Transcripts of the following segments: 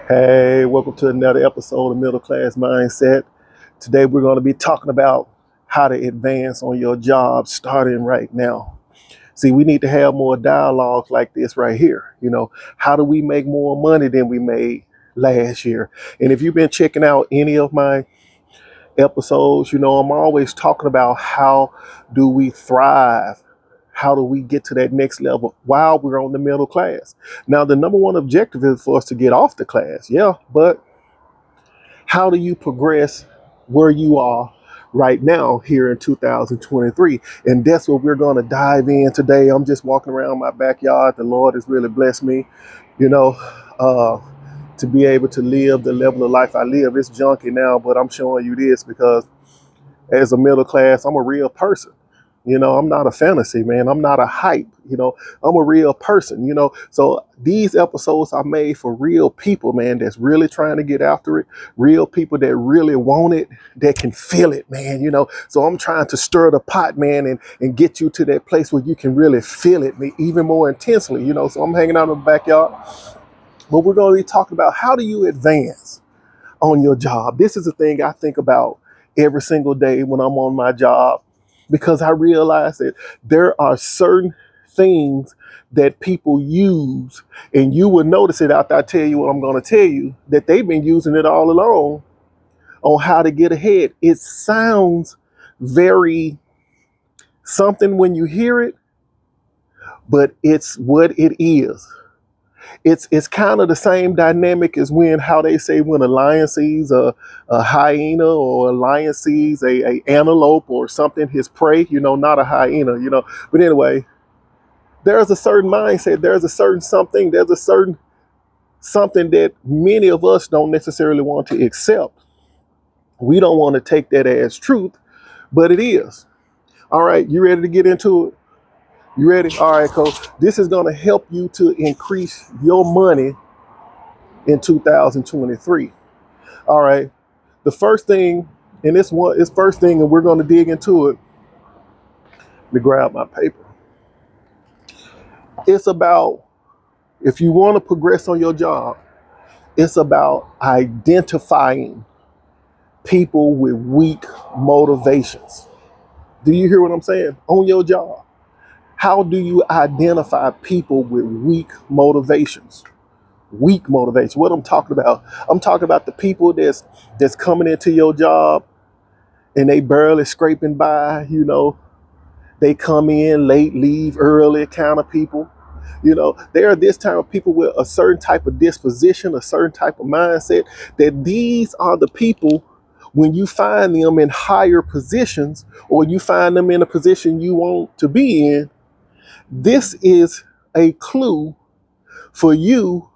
Hey, welcome to another episode of Middle Class Mindset. Today we're going to be talking about how to advance on your job starting right now. See, we need to have more dialogues like this right here. How do we make more money than we made last year? And if you've been checking out any of my episodes, I'm always talking about how do we thrive? How do we get to that next level while we're on the middle class? Now, the number one objective is for us to get off the class. Yeah, but how do you progress where you are right now here in 2023? And that's what we're going to dive in today. I'm just walking around my backyard. The Lord has really blessed me, you know, uh, to be able to live the level of life I live. It's junky now, but I'm showing you this because as a middle class, I'm a real person. I'm not a fantasy, man. I'm not a hype. I'm a real person, So these episodes are made for real people, man, that's really trying to get after it. Real people that really want it, that can feel it, man, So I'm trying to stir the pot, man, and get you to that place where you can really feel it even more intensely, So I'm hanging out in the backyard. But we're going to be talking about how do you advance on your job. This is the thing I think about every single day when I'm on my job, because I realize that there are certain things that people use, and you will notice it after I tell you what I'm going to tell you, that they've been using it all along on how to get ahead. It sounds very something when you hear it, but it's what it is. It's kind of the same dynamic as when how they say when a lion sees a hyena, or a lion sees a antelope or something, his prey, not a hyena, But anyway, there's a certain mindset, there's a certain something, there's a certain something that many of us don't necessarily want to accept. We don't want to take that as truth, but it is. All right, you ready to get into it? You ready? All right, coach. This is going to help you to increase your money in 2023. All right. The first thing, and this one is first thing, and we're going to dig into it. Let me grab my paper. It's about, if you want to progress on your job, it's about identifying people with weak motivations. Do you hear what I'm saying? On your job, how do you identify people with weak motivations? Weak motivation. What I'm talking about? I'm talking about the people that's coming into your job and they barely scraping by, They come in late, leave early kind of people. There are this type of people with a certain type of disposition, a certain type of mindset, that these are the people, when you find them in higher positions, or you find them in a position you want to be in, this is a clue for you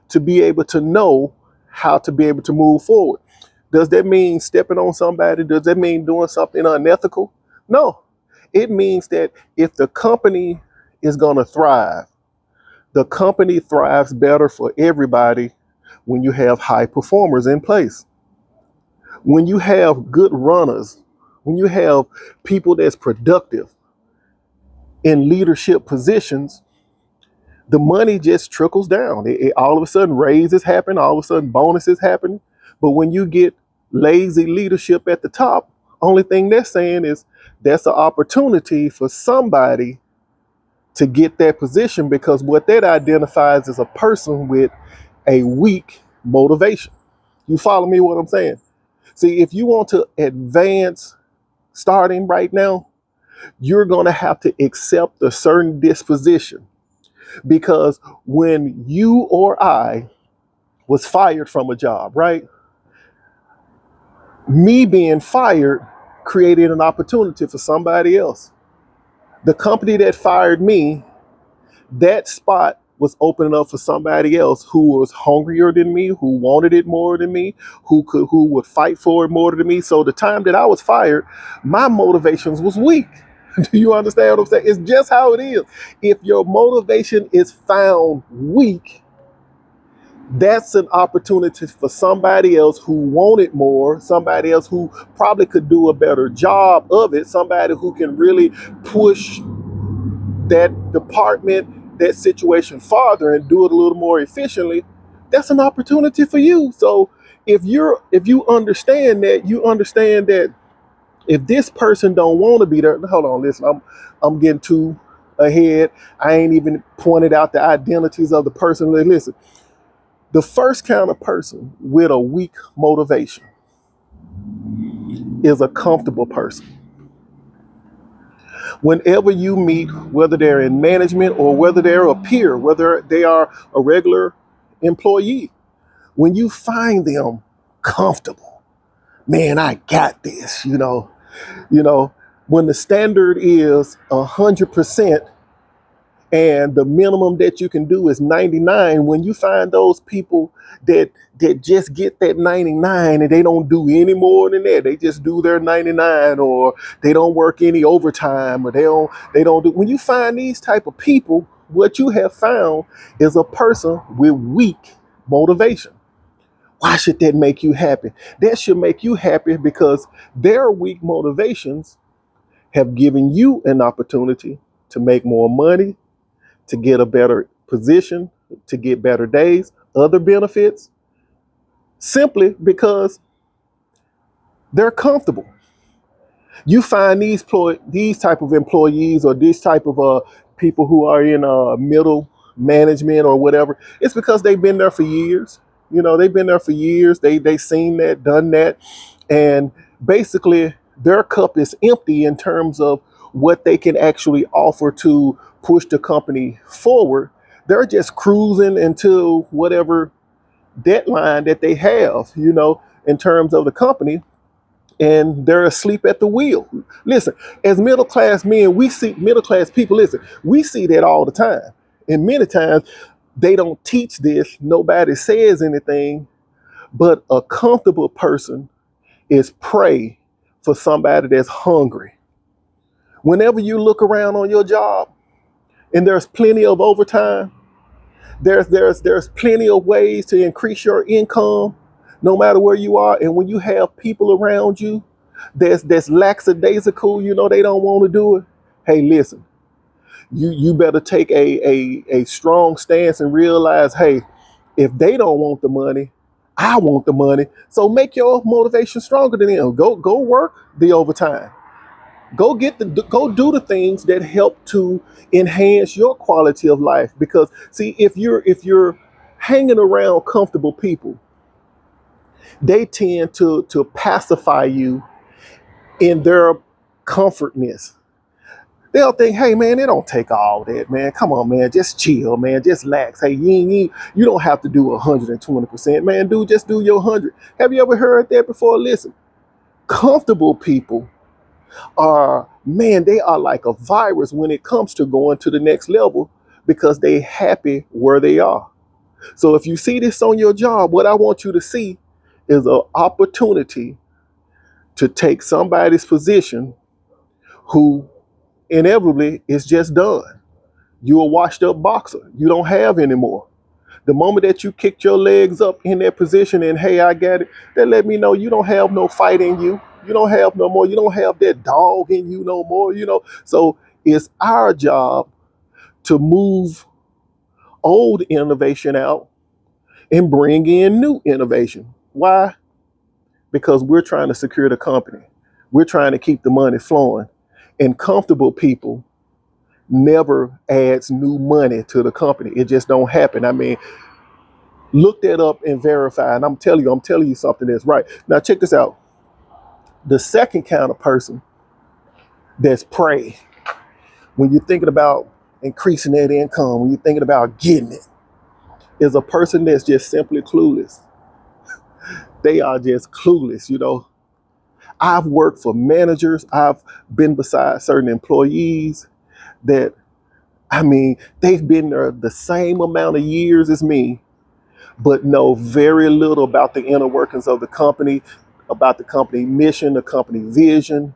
to be able to know how to be able to move forward. Does that mean stepping on somebody? Does that mean doing something unethical? No. It means that if the company is going to thrive, the company thrives better for everybody when you have high performers in place. When you have good runners, when you have people that's productive in leadership positions, the money just trickles down. All of a sudden, raises happen. All of a sudden, bonuses happen. But when you get lazy leadership at the top, only thing they're saying is that's an opportunity for somebody to get that position, because what that identifies is a person with a weak motivation. You follow me what I'm saying? See, if you want to advance starting right now, you're going to have to accept a certain disposition, because when you or I was fired from a job, right? Me being fired created an opportunity for somebody else. The company that fired me, that spot was opening up for somebody else who was hungrier than me, who wanted it more than me, who would fight for it more than me. So the time that I was fired, my motivations was weak. Do you understand what I'm saying? It's just how it is. If your motivation is found weak, that's an opportunity for somebody else who wanted more, somebody else who probably could do a better job of it, somebody who can really push that department, that situation farther and do it a little more efficiently. that's an opportunity for you. So if you understand that, you understand that if this person don't want to be there, hold on, listen, I'm getting too ahead. I ain't even pointed out the identities of the person. Listen, the first kind of person with a weak motivation is a comfortable person. Whenever you meet, whether they're in management or whether they're a peer, whether they are a regular employee, when you find them comfortable, man, I got this, you know, when the standard is 100% and the minimum that you can do is 99, when you find those people that just get that 99 and they don't do any more than that, they just do their 99, or they don't work any overtime, or they don't do, when you find these type of people, what you have found is a person with weak motivation. Why should that make you happy? That should make you happy because their weak motivations have given you an opportunity to make more money, to get a better position, to get better days, other benefits, simply because they're comfortable. You find these type of employees, or these type of people who are in middle management or whatever. It's because they've been there for years. They've been there for years. They seen that, done that, and basically their cup is empty in terms of what they can actually offer to push the company forward. They're just cruising until whatever deadline that they have, in terms of the company, and they're asleep at the wheel. Listen, as middle class men, we see middle class people, listen, we see that all the time. And many times they don't teach this, nobody says anything, but a comfortable person is prey for somebody that's hungry. Whenever you look around on your job and there's plenty of overtime, there's plenty of ways to increase your income, no matter where you are. And when you have people around you that's lackadaisical, they don't want to do it. Hey, listen, you better take a strong stance and realize, hey, if they don't want the money, I want the money. So make your motivation stronger than them. Go work the overtime. Go do the things that help to enhance your quality of life. Because see, if you're hanging around comfortable people, they tend to pacify you in their comfortness. They'll think, hey man, it don't take all that, man. Come on, man, just chill, man, just relax. Hey, you don't have to do 120%, man. Dude, just do your 100. Have you ever heard that before? Listen, comfortable people are, man, they are like a virus when it comes to going to the next level, because they happy where they are. So if you see this on your job, what I want you to see is an opportunity to take somebody's position who inevitably is just done. You're a washed up boxer. You don't have anymore. The moment that you kicked your legs up in that position and, hey, I got it, that let me know you don't have no fight in you. You don't have no more. You don't have that dog in you no more. So it's our job to move old innovation out and bring in new innovation. Why? Because we're trying to secure the company. We're trying to keep the money flowing. And comfortable people never adds new money to the company. It just don't happen. I mean, look that up and verify. And I'm telling you something that's right. Now check this out. The second kind of person that's prey, when you're thinking about increasing that income, when you're thinking about getting it, is a person that's just simply clueless. They are just clueless. I've worked for managers. I've been beside certain employees that, I mean, they've been there the same amount of years as me, but know very little about the inner workings of the company, about the company mission, the company vision.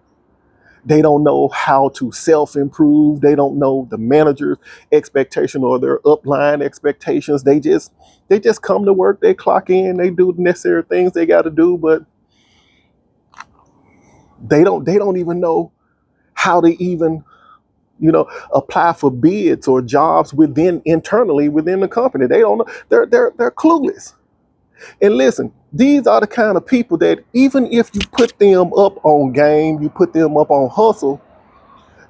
They don't know how to self-improve. They don't know the manager's expectation or their upline expectations. They just come to work, they clock in, they do the necessary things they got to do, but they don't even know how to even apply for bids or jobs internally within the company. They don't know. They're clueless. And listen, these are the kind of people that even if you put them up on game, you put them up on hustle,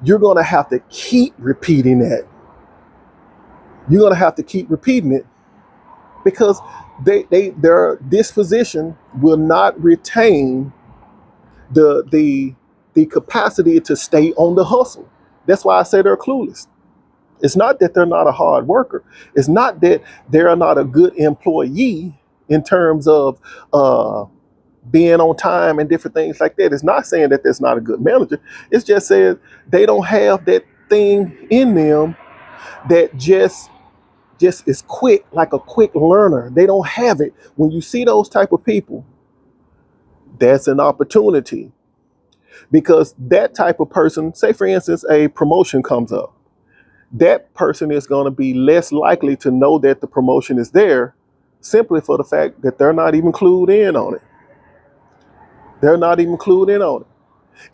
you're going to have to keep repeating that. You're going to have to keep repeating it because their disposition will not retain the capacity to stay on the hustle. That's why I say they're clueless. It's not that they're not a hard worker. It's not that they're not a good employee in terms of being on time and different things like that. It's not saying that that's not a good manager. It's just saying they don't have that thing in them that just is quick, like a quick learner. They don't have it. When you see those type of people, that's an opportunity, because that type of person, say for instance, a promotion comes up, that person is going to be less likely to know that the promotion is there simply for the fact that they're not even clued in on it. They're not even clued in on it.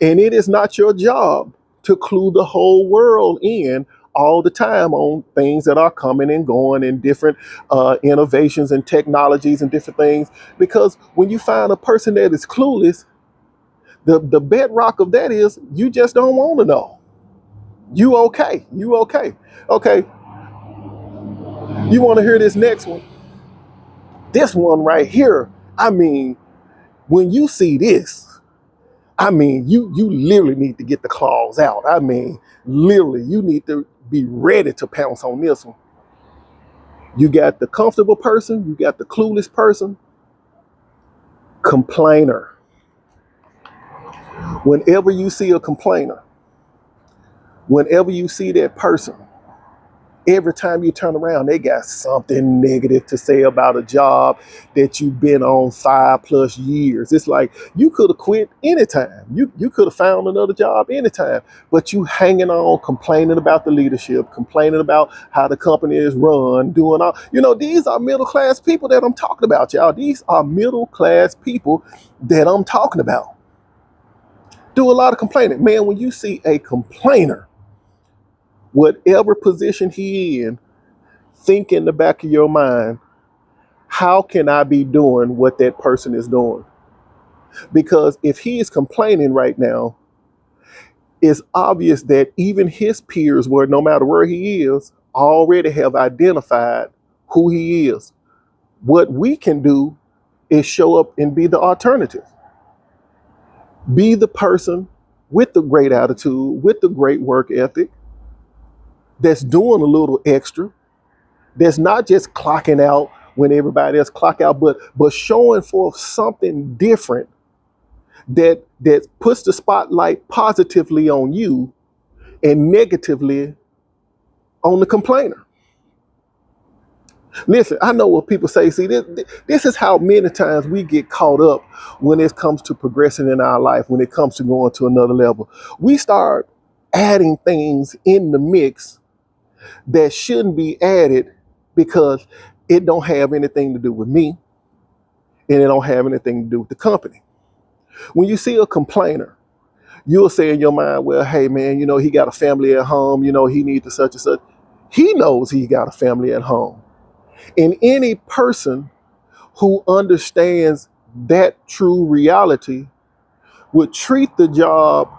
And it is not your job to clue the whole world in all the time on things that are coming and going and different innovations and technologies and different things. Because when you find a person that is clueless, the bedrock of that is you just don't want to know. You okay. Okay, you want to hear this next one? This one right here, I mean, when you see this, I mean, you literally need to get the claws out. I mean, literally, you need to be ready to pounce on this one. You got the comfortable person, you got the clueless person, complainer. Whenever you see a complainer, whenever you see that person, every time you turn around, they got something negative to say about a job that you've been on 5+ years. It's like you could have quit anytime. You could have found another job anytime, but you hanging on, complaining about the leadership, complaining about how the company is run, doing all. These are middle class people that I'm talking about, y'all. These are middle class people that I'm talking about. Do a lot of complaining. Man, when you see a complainer, whatever position he in, think in the back of your mind, how can I be doing what that person is doing? Because if he is complaining right now, it's obvious that even his peers, where no matter where he is, already have identified who he is. What we can do is show up and be the alternative. Be the person with the great attitude, with the great work ethic, that's doing a little extra, that's not just clocking out when everybody else clock out, but showing forth something different that puts the spotlight positively on you and negatively on the complainer. Listen, I know what people say. See, this is how many times we get caught up when it comes to progressing in our life, when it comes to going to another level. We start adding things in the mix that shouldn't be added because it don't have anything to do with me and it don't have anything to do with the company. When you see a complainer, you'll say in your mind, well, hey man, he got a family at home, he needs to such and such. He knows he got a family at home. And any person who understands that true reality would treat the job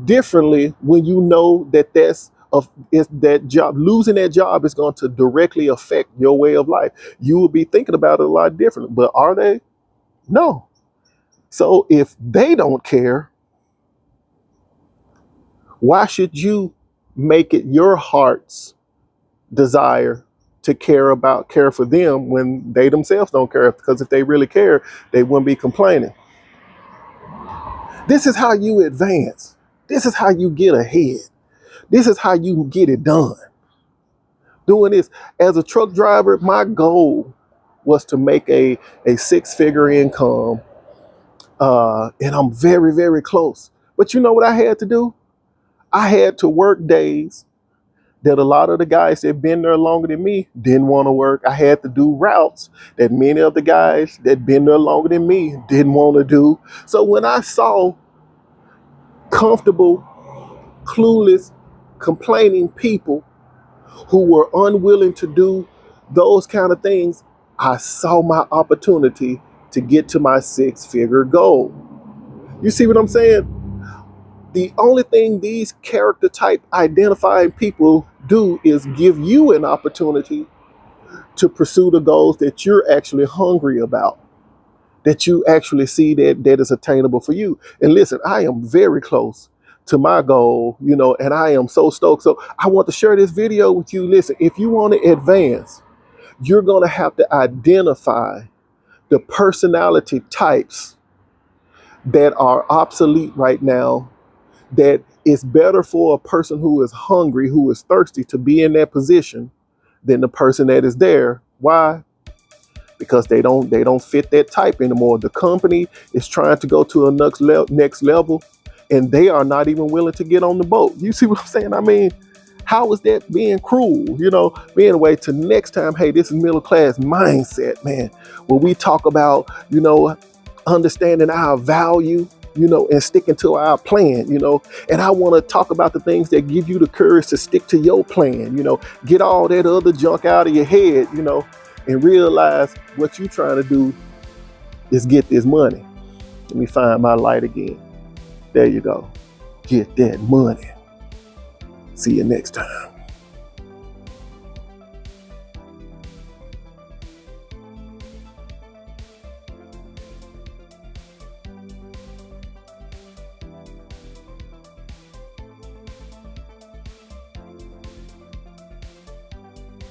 differently when you know that that job, losing that job is going to directly affect your way of life. You will be thinking about it a lot differently. But are they? No. So if they don't care, why should you make it your heart's desire to care for them when they themselves don't care? Because if they really care, they wouldn't be complaining. This is how you advance. This is how you get ahead. This is how you get it done. Doing this as a truck driver, my goal was to make a 6-figure income, and I'm very, very close. But you know what I had to do? I had to work days that a lot of the guys that been there longer than me didn't want to work. I had to do routes that many of the guys that been there longer than me didn't want to do. So when I saw comfortable, clueless complaining people who were unwilling to do those kind of things, I saw my opportunity to get to my 6-figure goal. You see what I'm saying? The only thing these character type identifying people do is give you an opportunity to pursue the goals that you're actually hungry about, that you actually see that is attainable for you. And listen, I am very close to my goal, and I am so stoked. So I want to share this video with you. Listen, if you want to advance, you're going to have to identify the personality types that are obsolete right now, that it's better for a person who is hungry, who is thirsty, to be in that position than the person that is there. Why? Because they don't fit that type anymore. The company is trying to go to a next level, and they are not even willing to get on the boat. You see what I'm saying? I mean, how is that being cruel? But anyway, to next time, hey, this is Middle Class Mindset, man, where we talk about, understanding our value, and sticking to our plan, and I want to talk about the things that give you the courage to stick to your plan, get all that other junk out of your head, and realize what you're trying to do is get this money. Let me find my light again. There you go. Get that money. See you next time.